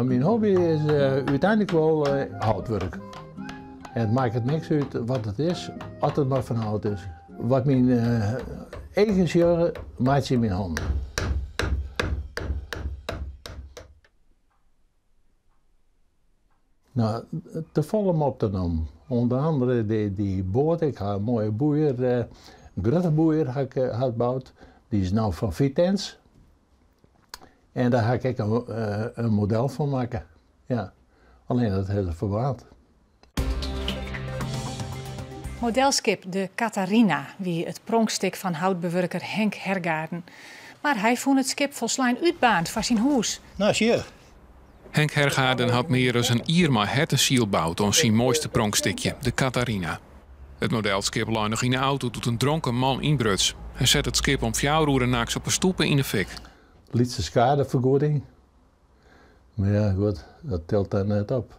Mijn hobby is uiteindelijk wel houtwerk. En het maakt het niks uit wat het is, als het maar van hout is. Wat mijn eigen jaren maakt ze in mijn handen. Nou, te volle op te nemen. Onder andere die boot, ik had een mooie boeier, een grote boeier had gebouwd. Die is nou van Vitens. En daar ga ik een model van maken. Ja. Alleen dat heeft het verwaard. Modelskip de Catharina, wie het pronkstik van houtbewerker Henk Hergaarden. Maar hij vond het skip volslijn uitbaand van zijn hoes. Nou, zie je. Henk Hergaarden had meer dan een Irma hertensiel bouwd om zijn mooiste pronkstikje, de Catharina. Het modelskip lag nog in de auto toen een dronken man inbruts. Hij zet het skip om 4 uur nachts op een stoep in de fik. Lietse schadevergoeding. Maar ja, goed, dat telt daar net op.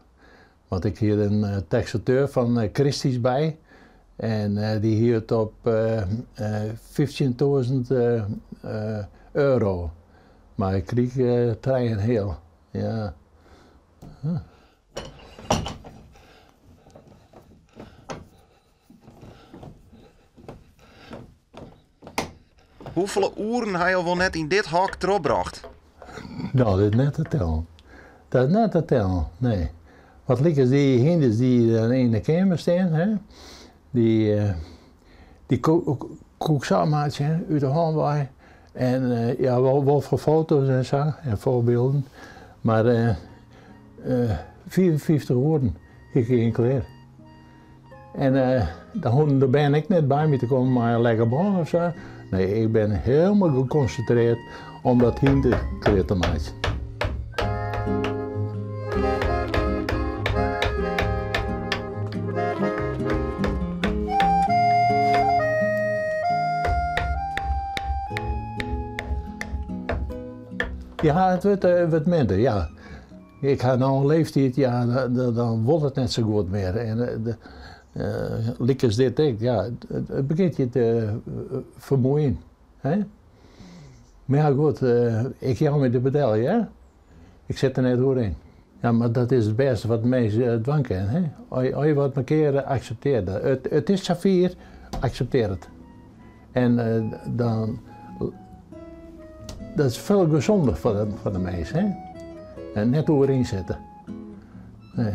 Want ik hier een taxateur van Christie's bij. En die hield op 15.000 euro. Maar ik kreeg 3,5. Ja. Huh. Hoeveel uren heb je al wel net in dit hok teruggebracht? Nou, dat is net te tellen. Dat is net te tellen, nee. Wat likken die hinders die in de kamer staan, hè? Die kook samenmaatje uit de hand. En ja, wel voor foto's en zo, en voorbeelden. Maar 54 woorden, ik geen kleer. En daar ben ik net bij me te komen, maar lekker baan of zo. Nee, ik ben helemaal geconcentreerd om dat hinder kleer te maken. Ja, het wordt minder, ja. Ik heb nou een leeftijd, ja, dan wordt het net zo goed meer. En likkers dit, ja, het begint je te vermoeien. Hè? Maar ja, goed, ik ga met de bedel, ja? Ik zit er net doorheen. Ja, maar dat is het beste wat mensen dwang kennen. Als je wat een keer accepteert. Het is saffier, accepteer het. En dan... Dat is veel gezonder voor de mensen, hè? En net overeen zetten. Nee.